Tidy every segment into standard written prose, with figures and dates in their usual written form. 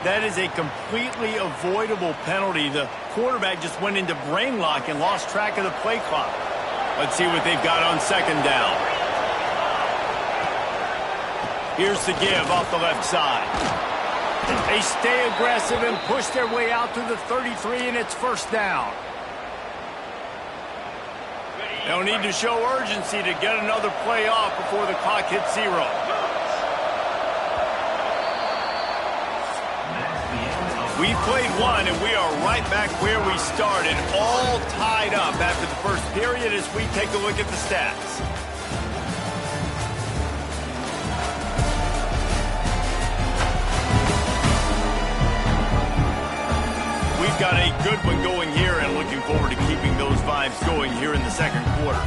That is a completely avoidable penalty. The quarterback just went into brain lock and lost track of the play clock. Let's see what they've got on second down. Here's the give off the left side. They stay aggressive and push their way out to the 33, and it's first down. They'll need to show urgency to get another play off before the clock hits 0. We played one, and we are right back where we started, all tied up after the first period as we take a look at the stats. We've got a good one going here and looking forward to keeping those vibes going here in the second quarter.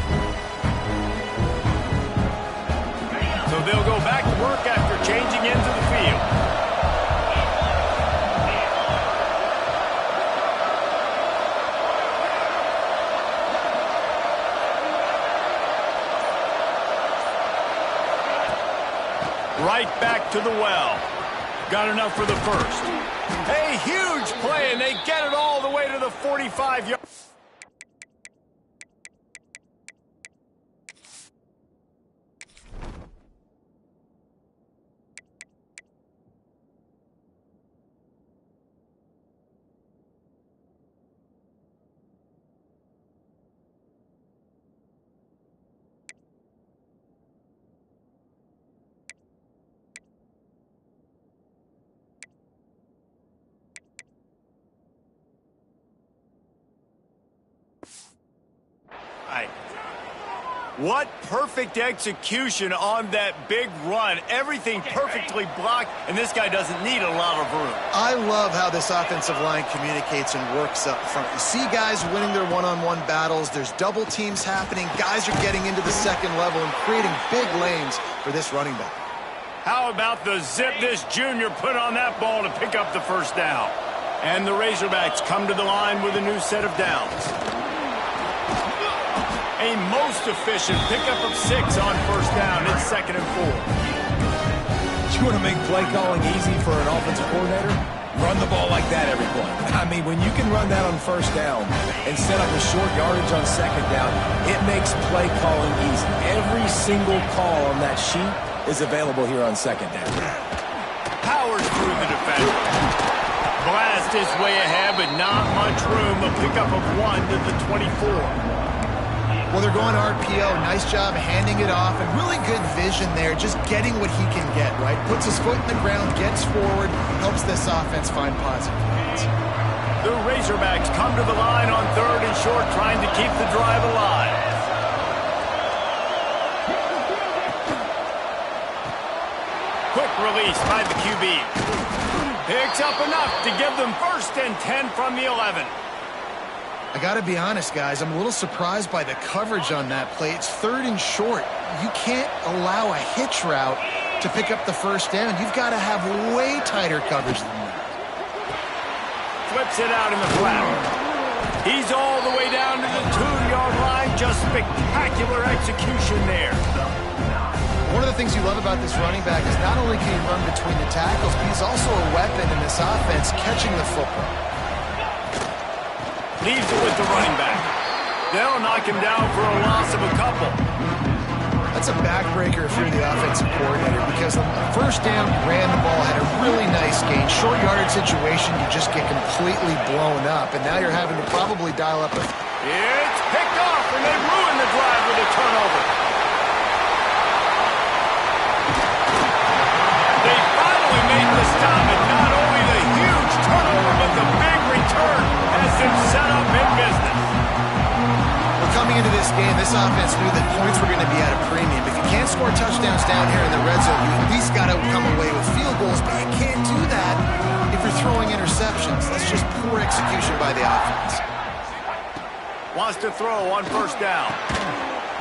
So they'll go back to work after changing into the field. Right back to the well. Got enough for the first. A huge play, and they get it all the way to the 45-yard. What perfect execution on that big run. Everything perfectly blocked, and this guy doesn't need a lot of room. I love how this offensive line communicates and works up front. You see guys winning their one-on-one battles. There's double teams happening. Guys are getting into the second level and creating big lanes for this running back. How about the zip this junior put on that ball to pick up the first down? And the Razorbacks come to the line with a new set of downs. A most efficient pickup of 6 on first down. It's 2nd and 4. You want to make play calling easy for an offensive coordinator? Run the ball like that every play. I mean, when you can run that on first down and set up a short yardage on second down, it makes play calling easy. Every single call on that sheet is available here on second down. Powers through the defender. Blast his way ahead, but not much room. A pickup of 1 to the 24. Well, they're going RPO. Nice job handing it off, and really good vision there, just getting what he can get, right? Puts his foot in the ground, gets forward, helps this offense find positive points. The Razorbacks come to the line on 3rd and short, trying to keep the drive alive. Quick release by the QB. Picks up enough to give them 1st and 10 from the 11. I got to be honest, guys. I'm a little surprised by the coverage on that play. It's 3rd and short. You can't allow a hitch route to pick up the first down. You've got to have way tighter coverage than that. Flips it out in the flat. He's all the way down to the 2-yard line. Just spectacular execution there. One of the things you love about this running back is not only can he run between the tackles, but he's also a weapon in this offense catching the football. Leaves it with the running back. They'll knock him down for a loss of a couple. That's a backbreaker for the offensive coordinator because on the first down, you ran the ball, had a really nice gain. Short yardage situation, you just get completely blown up, and now you're having to probably dial up a... It's picked off, and they ruin the drive with a turnover. They finally made the stop, and not only the huge turnover, but the big return has them set up in business. Well, coming into this game, this offense knew that points were going to be at a premium. If you can't score touchdowns down here in the red zone, you at least got to come away with field goals, but you can't do that if you're throwing interceptions. That's just poor execution by the offense. Wants to throw on first down.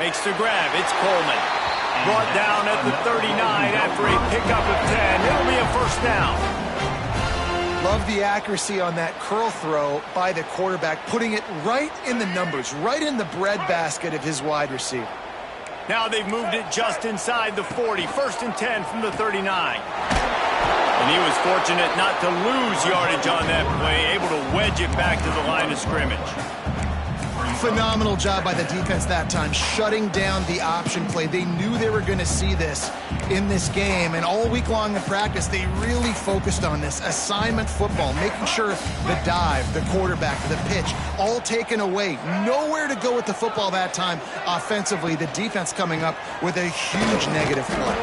Makes the grab. It's Coleman. Brought down at the 39 after a pickup of 10. It'll be a first down. Love the accuracy on that curl throw by the quarterback, putting it right in the numbers, right in the breadbasket of his wide receiver. Now they've moved it just inside the 40. 1st and 10 from the 39. And he was fortunate not to lose yardage on that play, able to wedge it back to the line of scrimmage. Phenomenal job by the defense that time, shutting down the option play. They knew they were going to see this in this game, and all week long in practice, they really focused on this assignment football, making sure the dive, the quarterback, the pitch, all taken away. Nowhere to go with the football that time offensively. The defense coming up with a huge negative play.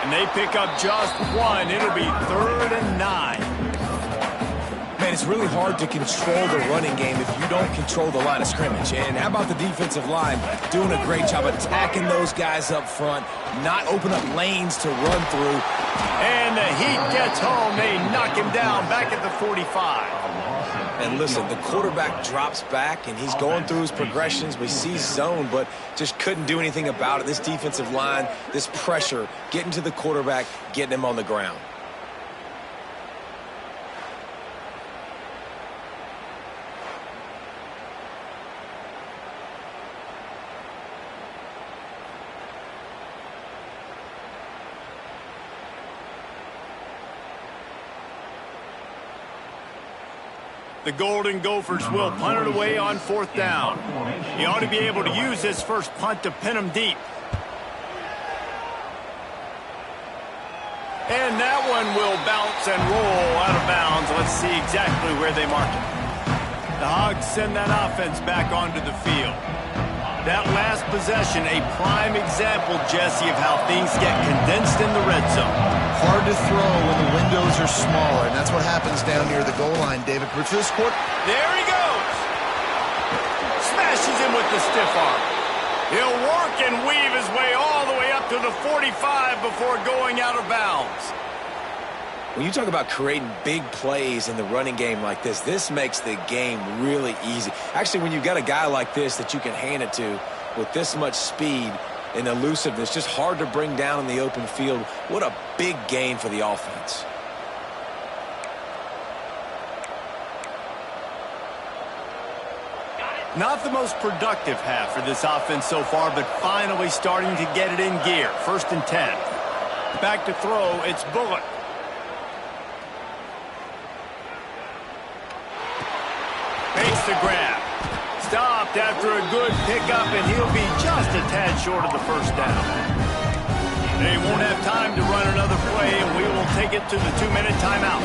And they pick up just one. It'll be 3rd and 9. Man, it's really hard to control the running game if you don't control the line of scrimmage. And how about the defensive line doing a great job attacking those guys up front, not open up lanes to run through. And the heat gets home. They knock him down back at the 45. And listen, the quarterback drops back, and he's going through his progressions. We see zone, but just couldn't do anything about it. This defensive line, this pressure, getting to the quarterback, getting him on the ground. The Golden Gophers will punt it away on 4th down. He ought to be able to use this first punt to pin him deep. And that one will bounce and roll out of bounds. Let's see exactly where they mark it. The Hogs send that offense back onto the field. That last possession, a prime example, Jesse, of how things get condensed in the red zone. Hard to throw when the windows are smaller, and that's what happens down near the goal line, David. For this court, there he goes. Smashes him with the stiff arm. He'll work and weave his way all the way up to the 45 before going out of bounds. When you talk about creating big plays in the running game like this makes the game really easy. Actually, when you've got a guy like this that you can hand it to with this much speed and elusiveness, just hard to bring down in the open field, what a big gain for the offense. Not the most productive half for this offense so far, but finally starting to get it in gear. 1st and 10. Back to throw, it's Bullock. Makes the grab. Stopped after a good pickup, and he'll be just a tad short of the 1st down. They won't have time to run another play, and we will take it to the 2-minute timeout.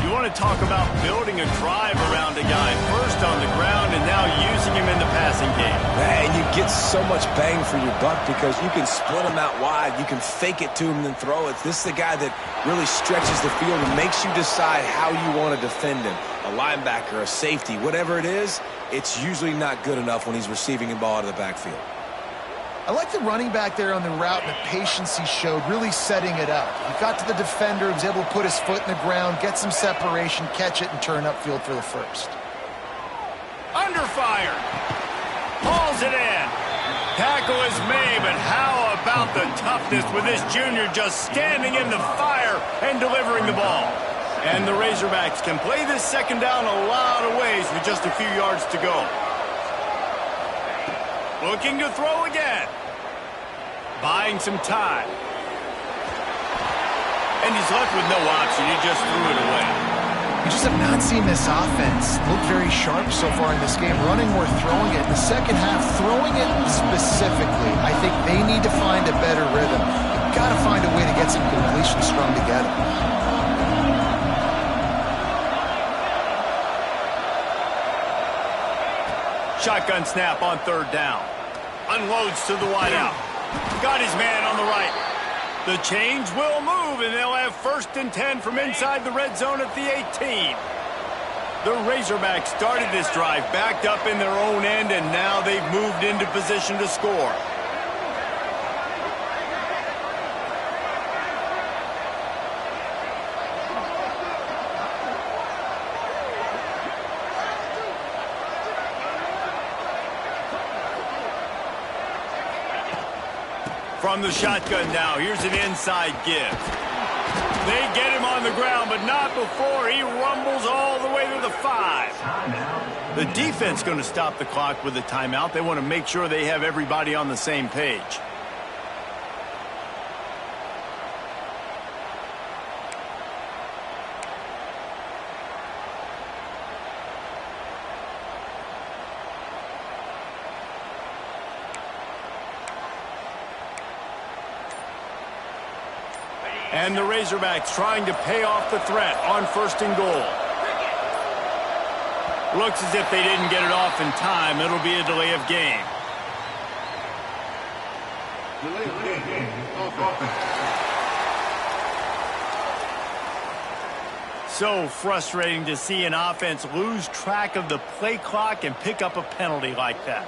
You want to talk about building a drive around a guy, first on the ground and now using him in the passing game. And you get so much bang for your buck because you can split him out wide. You can fake it to him and then throw it. This is the guy that really stretches the field and makes you decide how you want to defend him. A linebacker, a safety, whatever it is, it's usually not good enough when he's receiving the ball out of the backfield. I like the running back there on the route and the patience he showed, really setting it up. He got to the defender, was able to put his foot in the ground, get some separation, catch it, and turn upfield for the first. Under fire. Hauls it in. Tackle is made, but how about the toughness with this junior just standing in the fire and delivering the ball? And the Razorbacks can play this 2nd down a lot of ways with just a few yards to go. Looking to throw again. Buying some time. And he's left with no option. He just threw it away. We just have not seen this offense look very sharp so far in this game. Running or throwing it. In the second half, throwing it specifically, I think they need to find a better rhythm. You've got to find a way to get some completions strung together. Shotgun snap on 3rd down. Unloads to the wideout. Got his man on the right. The chains will move, and they'll have 1st and 10 from inside the red zone at the 18. The Razorbacks started this drive backed up in their own end, and now they've moved into position to score. From the shotgun now, here's an inside give. They get him on the ground, but not before he rumbles all the way to the 5. The defense going to stop the clock with a timeout. They want to make sure they have everybody on the same page. And the Razorbacks trying to pay off the threat on 1st and goal. Looks as if they didn't get it off in time. It'll be a delay of game. So frustrating to see an offense lose track of the play clock and pick up a penalty like that.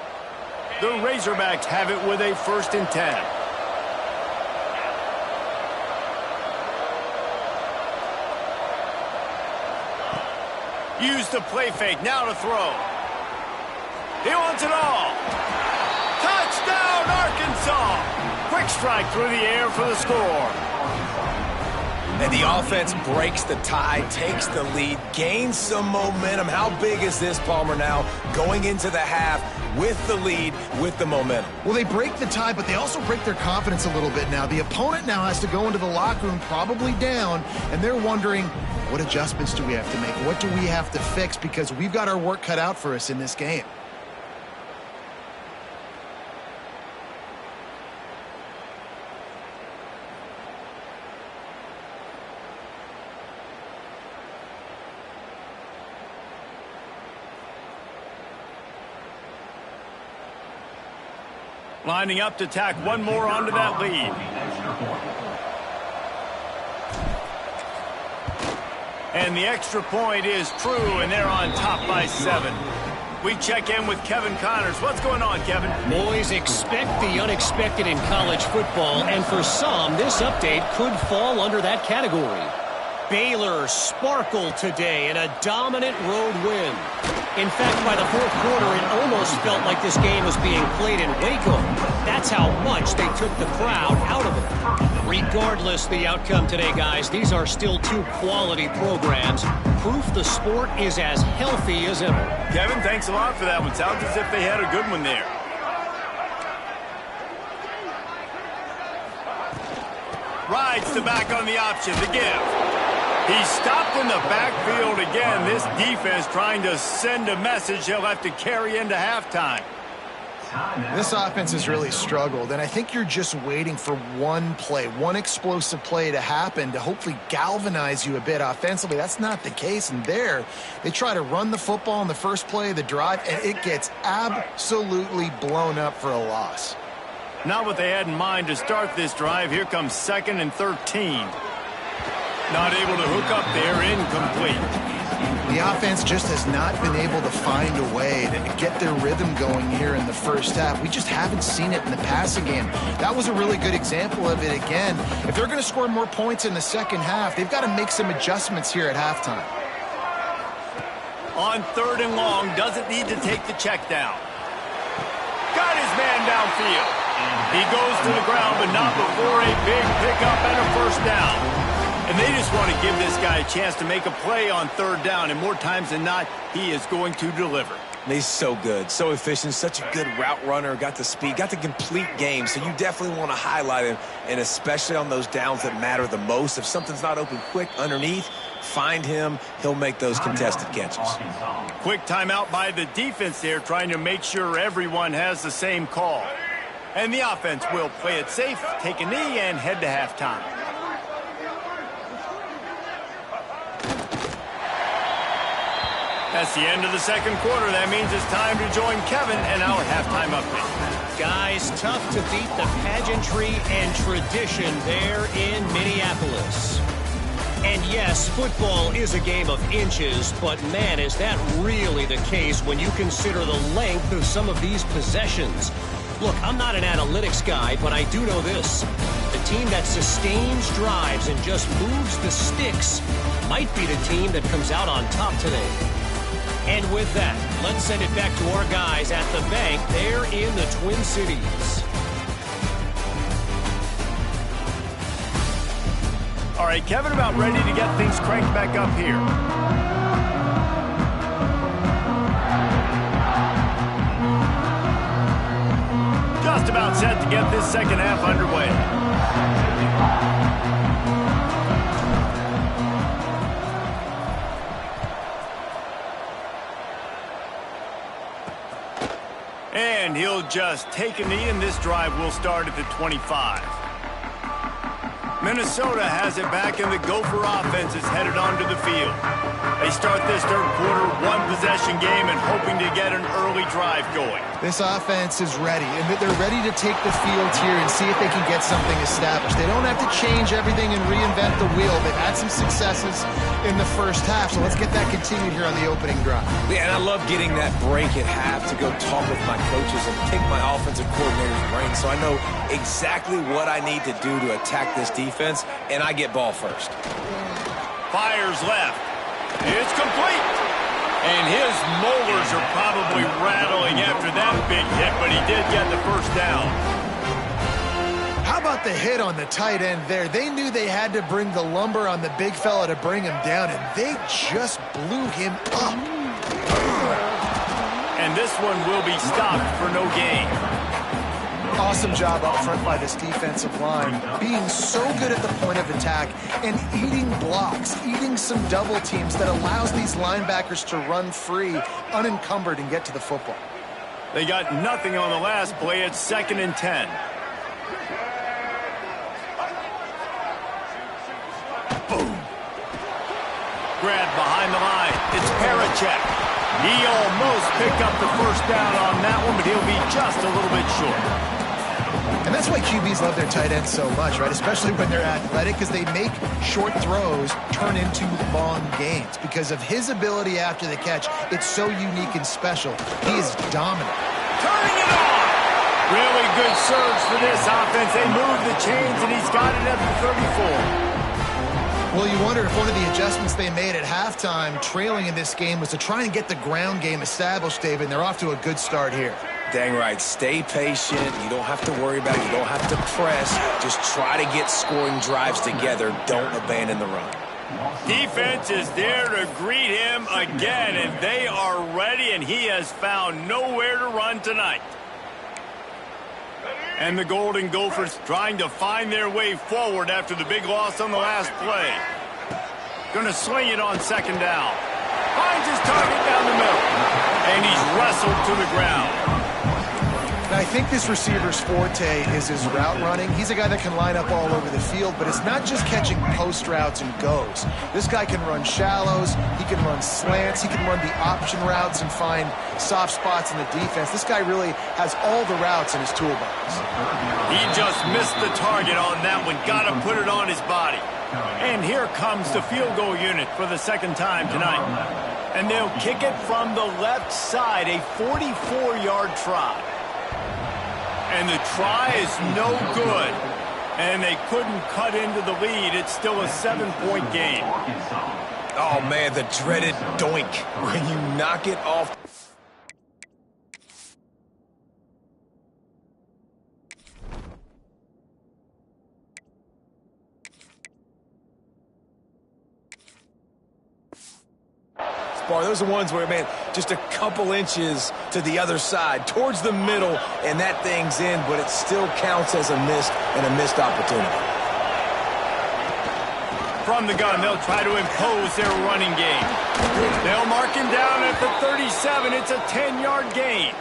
The Razorbacks have it with a 1st and 10. Use the play fake, now to throw. He wants it all. Touchdown, Arkansas! Quick strike through the air for the score. And the offense breaks the tie, takes the lead, gains some momentum. How big is this, Palmer, now going into the half with the lead, with the momentum? Well, they break the tie, but they also break their confidence a little bit now. The opponent now has to go into the locker room probably down, and they're wondering, what adjustments do we have to make? What do we have to fix? Because we've got our work cut out for us in this game. Lining up to tack one more onto that lead. And the extra point is true, and they're on top by 7. We check in with Kevin Connors. What's going on, Kevin? Boys, expect the unexpected in college football, and for some, this update could fall under that category. Baylor sparkled today in a dominant road win. In fact, by the 4th quarter, it almost felt like this game was being played in Waco. That's how much they took the crowd out of it. Regardless the outcome today, guys, these are still 2 quality programs. Proof the sport is as healthy as ever. Kevin, thanks a lot for that one. Sounds as if they had a good one there. Rides the back on the option, the give. He's stopped in the backfield again. This defense trying to send a message he'll have to carry into halftime. This offense has really struggled, and I think you're just waiting for one play, one explosive play to happen to hopefully galvanize you a bit offensively. That's not the case, and there they try to run the football in the first play of the drive, and it gets absolutely blown up for a loss. Not what they had in mind to start this drive. Here comes 2nd and 13. Not able to hook up there, incomplete. The offense just has not been able to find a way to get their rhythm going here in the first half. We just haven't seen it in the passing game. That was a really good example of it again. If they're going to score more points in the second half, they've got to make some adjustments here at halftime. On 3rd and long, doesn't need to take the check down. Got his man downfield. He goes to the ground, but not before a big pickup and a 1st down. And they just want to give this guy a chance to make a play on 3rd down, and more times than not, he is going to deliver. He's so good, so efficient, such a good route runner, got the speed, got the complete game, so you definitely want to highlight him, and especially on those downs that matter the most. If something's not open quick underneath, find him, he'll make those contested catches. Quick timeout by the defense there, trying to make sure everyone has the same call. And the offense will play it safe, take a knee, and head to halftime. That's the end of the 2nd quarter. That means it's time to join Kevin and our halftime update. Guys, tough to beat the pageantry and tradition there in Minneapolis. And yes, football is a game of inches, but man, is that really the case when you consider the length of some of these possessions. Look, I'm not an analytics guy, but I do know this. The team that sustains drives and just moves the sticks might be the team that comes out on top today. And with that, let's send it back to our guys at the bank there in the Twin Cities. All right, Kevin, about ready to get things cranked back up here. Just about set to get this second half underway. And he'll just take a knee, and this drive will start at the 25. Minnesota has it back, and the Gopher offense is headed onto the field. They start this third quarter one-possession game and hoping to get an early drive going. This offense is ready, and they're ready to take the field here and see if they can get something established. They don't have to change everything and reinvent the wheel. They've had some successes in the first half, so let's get that continued here on the opening drive. Yeah, and I love getting that break at half to go talk with my coaches and pick my offensive coordinator's brain so I know exactly what I need to do to attack this defense, and I get ball first. Fires left. It's complete. And his molars are probably rattling after that big hit, but he did get the first down. How about the hit on the tight end there? They knew they had to bring the lumber on the big fella to bring him down, and they just blew him up. And this one will be stopped for no gain. Awesome job up front by this defensive line, being so good at the point of attack and eating blocks, eating some double teams that allows these linebackers to run free, unencumbered, and get to the football. They got nothing on the last play. It's 2nd and 10. Boom. Grab behind the line. It's Parachek. He almost picked up the first down on that one, but he'll be just a little bit short. And that's why QBs love their tight ends so much, right? Especially when they're athletic, because they make short throws turn into long gains. Because of his ability after the catch, it's so unique and special. He is dominant. Turning it on! Really good surge for this offense. They move the chains, and he's got it at the 34. Well, you wonder if one of the adjustments they made at halftime, trailing in this game, was to try and get the ground game established, David, and they're off to a good start here. Dang right. Stay patient. You don't have to worry about it. You don't have to press. Just try to get scoring drives together. Don't abandon the run. Defense is there to greet him again, and they are ready, and he has found nowhere to run tonight. And the Golden Gophers trying to find their way forward after the big loss on the last play. Going to sling it on 2nd down. Finds his target down the middle, and he's wrestled to the ground. Now, I think this receiver's forte is his route running. He's a guy that can line up all over the field, but it's not just catching post routes and goes. This guy can run shallows, he can run slants, he can run the option routes and find soft spots in the defense. This guy really has all the routes in his toolbox. He just missed the target on that one. Got to put it on his body. And here comes the field goal unit for the 2nd time tonight. And they'll kick it from the left side, a 44-yard try. And the try is no good. And they couldn't cut into the lead. It's still a 7-point game. Oh, man, the dreaded doink. When you knock it off. Those are ones where, man, just a couple inches to the other side, towards the middle, and that thing's in, but it still counts as a missed opportunity. From the gun, they'll try to impose their running game. They'll mark him down at the 37. It's a 10-yard gain.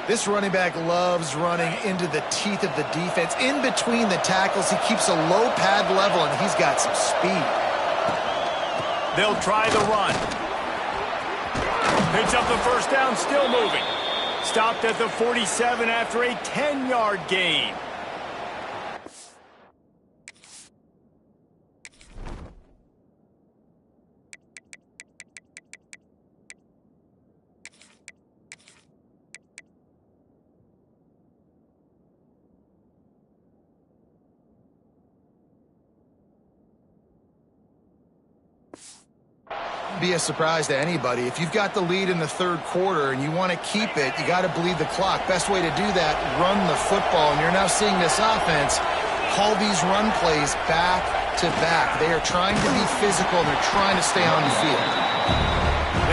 This running back loves running into the teeth of the defense. In between the tackles, he keeps a low pad level, and he's got some speed. They'll try the run. Picks up the first down, still moving. Stopped at the 47 after a 10-yard gain. Be a surprise to anybody. If you've got the lead in the 3rd quarter and you want to keep it, you got to bleed the clock. Best way to do that, run the football. And you're now seeing this offense call these run plays back to back. They are trying to be physical, and they're trying to stay on the field.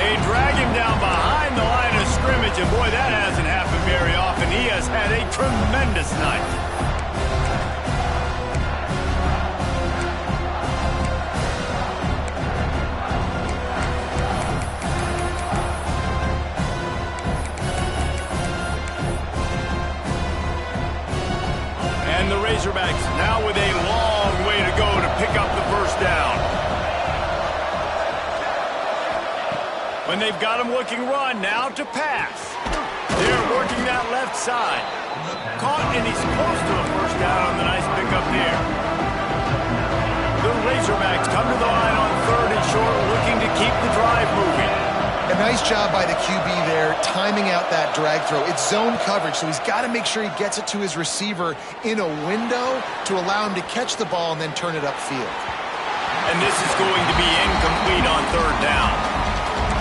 They drag him down behind the line of scrimmage, and boy, that hasn't happened very often. He has had a tremendous night. And the Razorbacks now with a long pick up the first down. When they've got him looking run, now to pass. They're working that left side. Caught, and he's close to a first down on the nice pickup there. The Razorbacks come to the line on 3rd and short, looking to keep the drive moving. A nice job by the QB there, timing out that drag throw. It's zone coverage, so he's got to make sure he gets it to his receiver in a window to allow him to catch the ball and then turn it upfield. And this is going to be incomplete on 3rd down.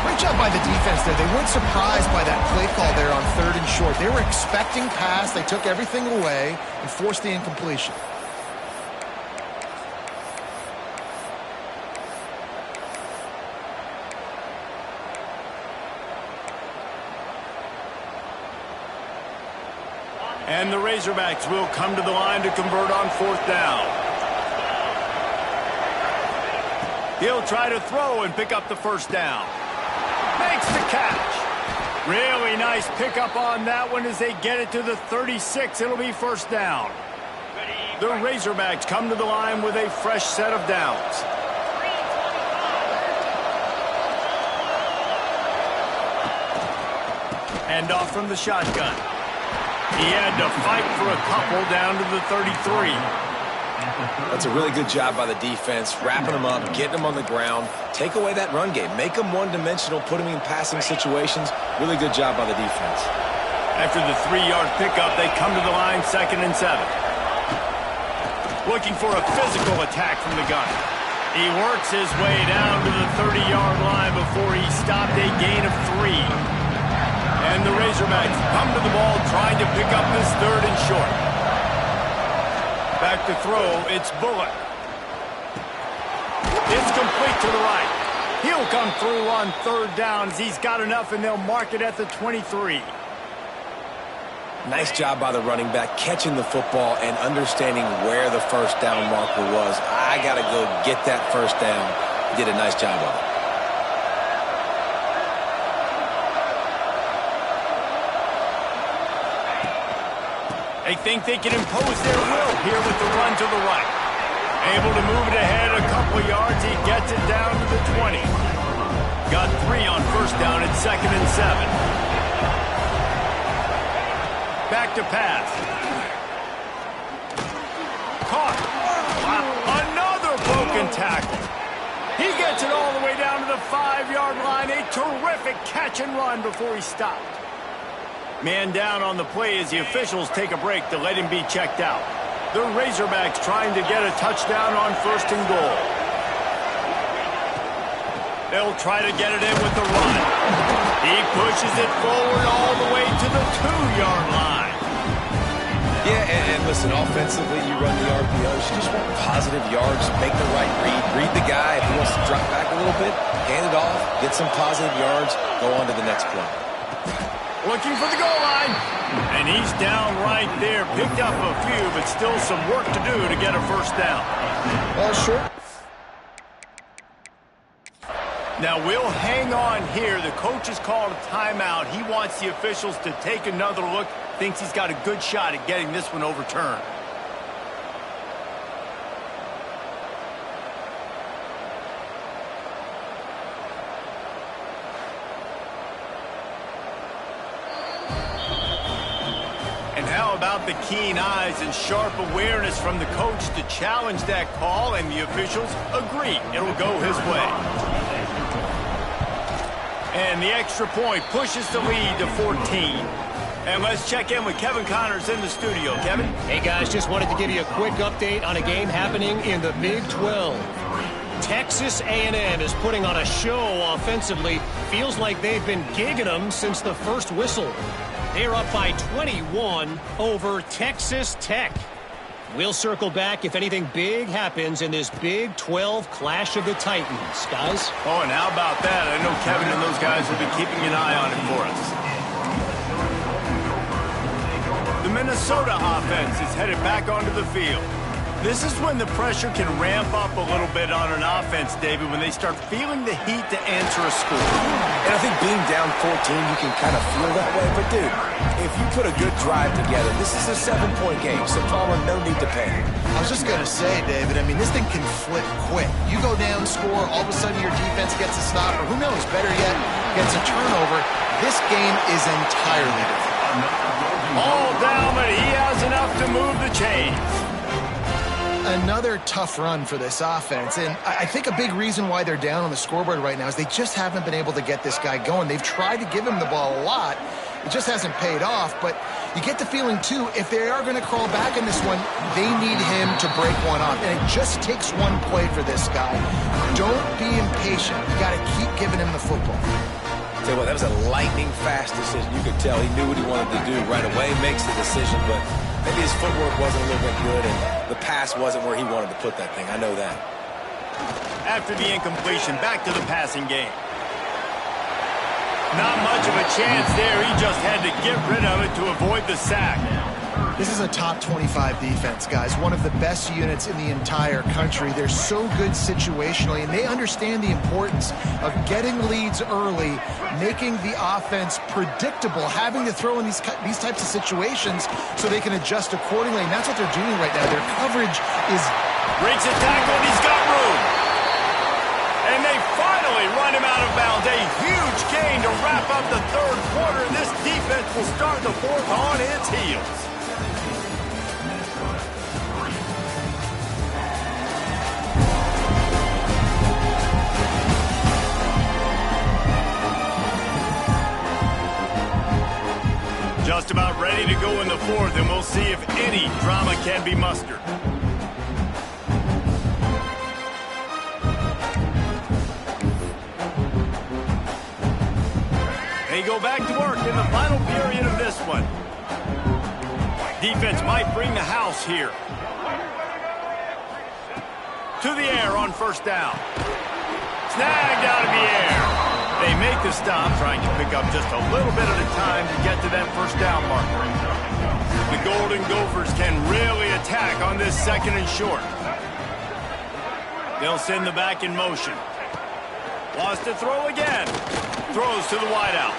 Great job by the defense there. They weren't surprised by that play call there on 3rd and short. They were expecting pass. They took everything away and forced the incompletion. And the Razorbacks will come to the line to convert on 4th down. He'll try to throw and pick up the first down. Makes the catch. Really nice pickup on that one as they get it to the 36. It'll be first down. The Razorbacks come to the line with a fresh set of downs. Hand off from the shotgun. He had to fight for a couple down to the 33. That's a really good job by the defense, wrapping them up, getting them on the ground. Take away that run game. Make them one-dimensional, put them in passing situations. Really good job by the defense. After the 3-yard pickup, they come to the line 2nd and 7. Looking for a physical attack from the gun. He works his way down to the 30-yard line before he stopped a gain of 3. And the Razorbacks come to the ball trying to pick up this 3rd and short. Back to throw, it's Bullock. It's complete to the right. He'll come through on 3rd downs. He's got enough, and they'll mark it at the 23. Nice job by the running back, catching the football and understanding where the first down marker was. I got to go get that first down. He did a nice job of it. They think they can impose their will here with the run to the right. Able to move it ahead a couple of yards. He gets it down to the 20. Got 3 on first down at 2nd and 7. Back to pass. Caught. Another broken tackle. He gets it all the way down to the 5-yard line. A terrific catch and run before he stopped. Man down on the play as the officials take a break to let him be checked out. The Razorbacks trying to get a touchdown on 1st and goal. They'll try to get it in with the run. He pushes it forward all the way to the 2-yard line. Yeah, and listen, offensively, you run the RPOs. You just want positive yards, make the right read the guy. If he wants to drop back a little bit, hand it off, get some positive yards, go on to the next play. Looking for the goal line. And he's down right there. Picked up a few, but still some work to do to get a first down. Sure. Now we'll hang on here. The coach has called a timeout. He wants the officials to take another look. Thinks he's got a good shot at getting this one overturned. About the keen eyes and sharp awareness from the coach to challenge that call, and the officials agree it'll go his way. And the extra point pushes the lead to 14. And let's check in with Kevin Connors in the studio. Kevin? Hey, guys, just wanted to give you a quick update on a game happening in the Big 12. Texas A&M is putting on a show offensively. Feels like they've been gigging them since the first whistle. They're up by 21 over Texas Tech. We'll circle back if anything big happens in this Big 12 Clash of the Titans. Guys? Oh, and how about that? I know Kevin and those guys will be keeping an eye on it for us. The Minnesota offense is headed back onto the field. This is when the pressure can ramp up a little bit on an offense, David, when they start feeling the heat to answer a score. And I think being down 14, you can kind of feel that way. But, dude, if you put a good drive together, this is a 7-point game, so Palmer, no need to panic. I was just going to say, David, I mean, this thing can flip quick. You go down, score, all of a sudden your defense gets a stop, or who knows, better yet, gets a turnover. This game is entirely different. All down, but he has enough to move the chains. Another tough run for this offense, and I think a big reason why they're down on the scoreboard right now is they just haven't been able to get this guy going. They've tried to give him the ball a lot. It just hasn't paid off, but you get the feeling, too, if they are going to crawl back in this one, they need him to break one off, and it just takes one play for this guy. Don't be impatient. You got to keep giving him the football. Tell you what, that was a lightning-fast decision. You could tell he knew what he wanted to do right away, makes the decision, but maybe his footwork wasn't a little bit good, and the pass wasn't where he wanted to put that thing. I know that. After the incompletion, back to the passing game. Not much of a chance there. He just had to get rid of it to avoid the sack. This is a top 25 defense, guys. One of the best units in the entire country. They're so good situationally, and they understand the importance of getting leads early, making the offense predictable, having to throw in these types of situations so they can adjust accordingly, and that's what they're doing right now. Their coverage is... Breaks a tackle, and he's got room. And they finally run him out of bounds. A huge gain to wrap up the third quarter. This defense will start the fourth on its heels. Just about ready to go in the fourth, and we'll see if any drama can be mustered. They go back to work in the final period of this one. Defense might bring the house here. To the air on first down. Snagged out of the air. They make the stop, trying to pick up just a little bit at a time to get to that first down marker. The Golden Gophers can really attack on this second and short. They'll send the back in motion. Wants to throw again. Throws to the wideout.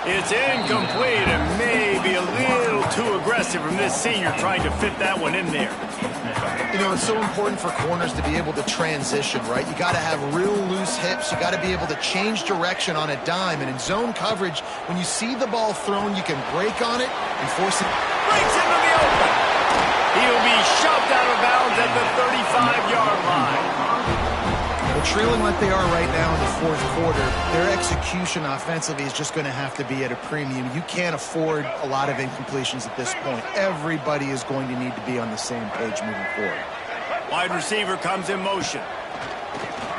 It's incomplete and maybe a little too aggressive from this senior trying to fit that one in there. You know, it's so important for corners to be able to transition, right? You got to have real loose hips. You got to be able to change direction on a dime. And in zone coverage, when you see the ball thrown, you can break on it and force it. Breaks into the open. He'll be shoved out of bounds at the 35-yard line. Well, trailing like they are right now in the fourth quarter, their execution offensively is just going to have to be at a premium. You can't afford a lot of incompletions at this point. Everybody is going to need to be on the same page moving forward. Wide receiver comes in motion.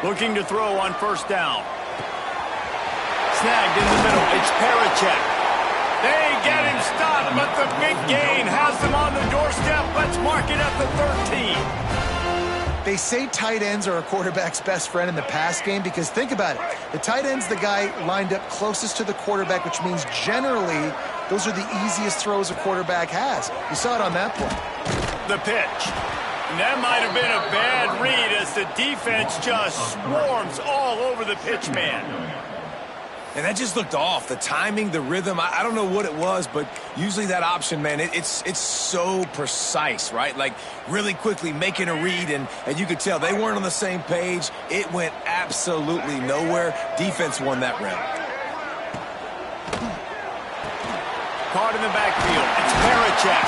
Looking to throw on first down. Snagged in the middle. It's Parachek. They get him stopped, but the big gain has them on the doorstep. Let's mark it at the 13. They say tight ends are a quarterback's best friend in the pass game because think about it. The tight end's the guy lined up closest to the quarterback, which means generally those are the easiest throws a quarterback has. You saw it on that play. The pitch. And that might have been a bad read as the defense just swarms all over the pitch man. And that just looked off. The timing, the rhythm, I don't know what it was, but usually that option, man, it's so precise, right? Like really quickly making a read, and you could tell they weren't on the same page. It went absolutely nowhere. Defense won that round. Caught in the backfield. It's Parachek.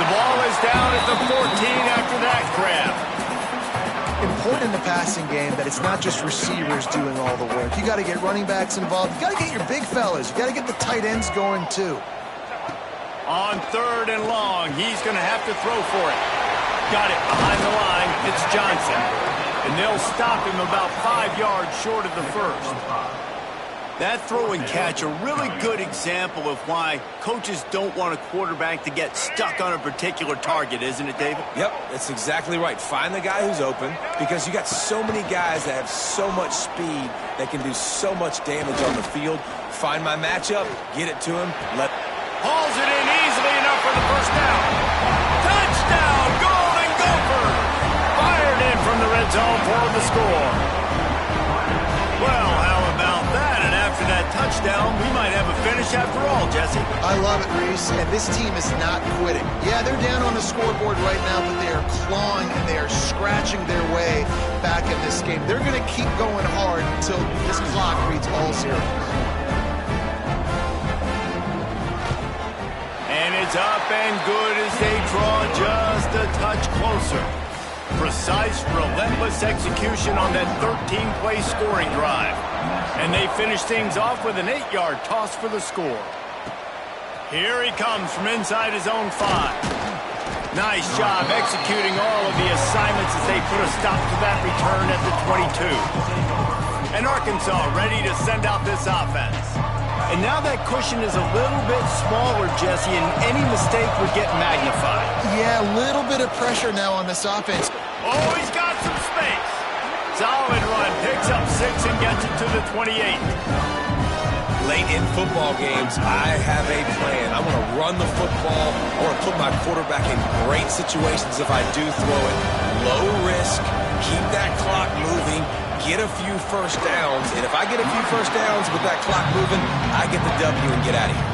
The ball is down at the 14 after that grab. Important in the passing game that it's not just receivers doing all the work. You got to get running backs involved. You got to get your big fellas. You got to get the tight ends going too. On third and long, he's going to have to throw for it. Got it behind the line. It's Johnson. And they'll stop him about 5 yards short of the first. That throw and catch, a really good example of why coaches don't want a quarterback to get stuck on a particular target, isn't it, David? Yep, that's exactly right. Find the guy who's open because you got so many guys that have so much speed that can do so much damage on the field. Find my matchup, get it to him, hauls it in easily enough for the first down. Touchdown, Golden Gophers! score. Well, how about that? And after that touchdown, we might have a finish after all, Jesse. I love it, Reese, and this team is not quitting. Yeah, they're down on the scoreboard right now, but they are clawing and they are scratching their way back in this game. They're going to keep going hard until this clock reads all zeros. And it's up and good as they draw just a touch closer. Precise, relentless execution on that 13-play scoring drive. And they finish things off with an 8-yard toss for the score. Here he comes from inside his own 5. Nice job executing all of the assignments as they put a stop to that return at the 22. And Arkansas ready to send out this offense. And now that cushion is a little bit smaller, Jesse, and any mistake would get magnified. Yeah, a little bit of pressure now on this offense. Oh, he's got some space. Solid run, picks up 6 and gets it to the 28. Late in football games, I have a plan. I want to run the football. I want to put my quarterback in great situations if I do throw it. Low risk, keep that clock moving, get a few first downs. And if I get a few first downs with that clock moving, I get the W and get out of here.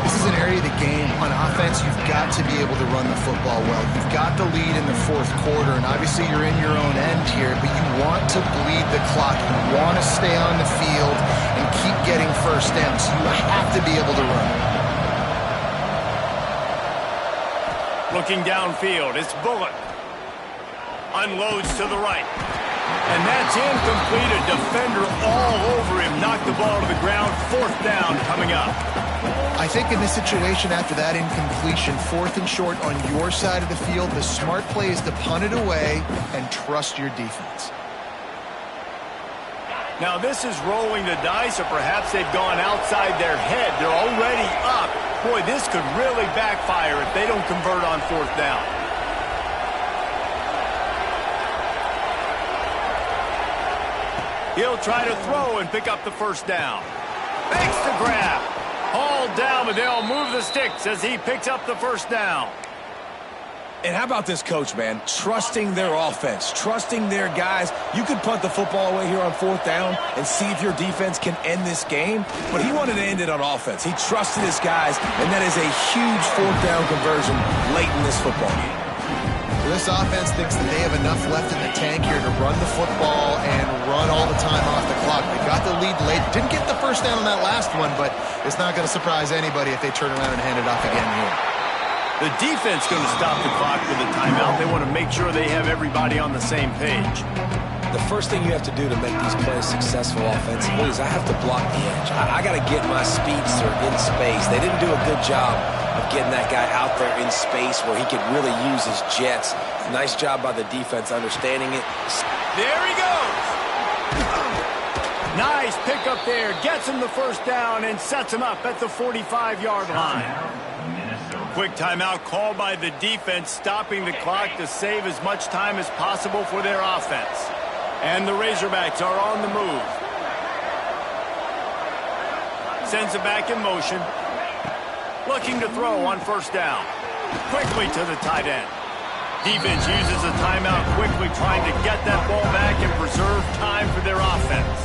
This is an area of the game. On offense, you've got to be able to run the football well. You've got the lead in the fourth quarter, and obviously you're in your own end here, but you want to bleed the clock. You want to stay on the field and keep getting first downs. So you have to be able to run. Looking downfield, it's Bullock. Unloads to the right. And that's incomplete. A defender all over him. Knocked the ball to the ground. 4th down coming up. I think in this situation, after that incompletion, 4th and short on your side of the field, the smart play is to punt it away and trust your defense. Now this is rolling the dice, or perhaps they've gone outside their head. They're already up. Boy, this could really backfire if they don't convert on 4th down. He'll try to throw and pick up the first down. Makes the grab. Hauled down, but they'll move the sticks as he picks up the first down. And how about this coach, man? Trusting their offense, trusting their guys. You could punt the football away here on 4th down and see if your defense can end this game, but he wanted to end it on offense. He trusted his guys, and that is a huge 4th down conversion late in this football game. This offense thinks that they have enough left in the tank here to run the football and run all the time off the clock. They got the lead late. Didn't get the first down on that last one, but it's not going to surprise anybody if they turn around and hand it off again here. The defense going to stop the clock with a timeout. They want to make sure they have everybody on the same page. The first thing you have to do to make these plays successful offensively is I have to block the edge. I got to get my speedster in space. They didn't do a good job of getting that guy out there in space where he could really use his jets. Nice job by the defense understanding it. There he goes. Nice pickup there. Gets him the first down and sets him up at the 45-yard line. Quick timeout called by the defense, stopping the clock to save as much time as possible for their offense. And the Razorbacks are on the move. Sends it back in motion. Looking to throw on 1st down. Quickly to the tight end. Defense uses a timeout quickly, trying to get that ball back and preserve time for their offense.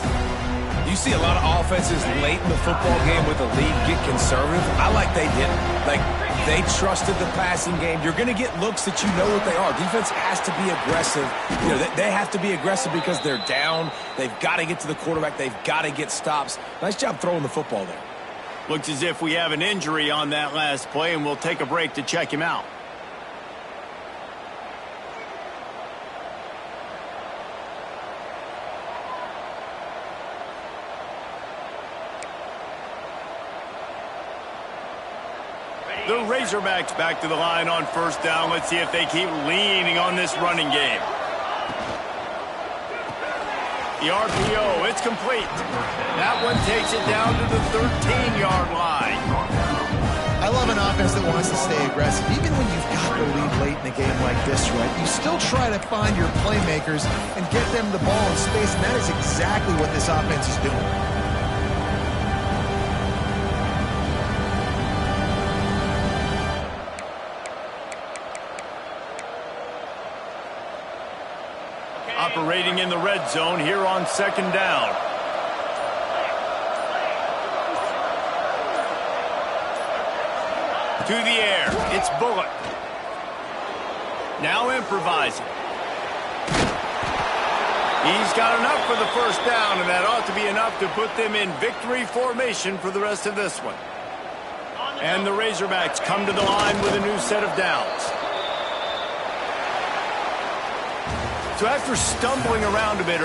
You see a lot of offenses late in the football game with a lead get conservative. I like they didn't. Like, they trusted the passing game. You're going to get looks that you know what they are. Defense has to be aggressive. You know, they have to be aggressive because they're down. They've got to get to the quarterback. They've got to get stops. Nice job throwing the football there. Looks as if we have an injury on that last play, and we'll take a break to check him out. The Razorbacks back to the line on 1st down. Let's see if they keep leaning on this running game. The RPO, it's complete. That one takes it down to the 13-yard line. I love an offense that wants to stay aggressive. Even when you've got the lead late in a game like this, right, you still try to find your playmakers and get them the ball in space, and that is exactly what this offense is doing. Operating in the red zone here on second down. To the air, it's Bullock. Now improvising. He's got enough for the first down, and that ought to be enough to put them in victory formation for the rest of this one. And the Razorbacks come to the line with a new set of downs. So after stumbling around a bit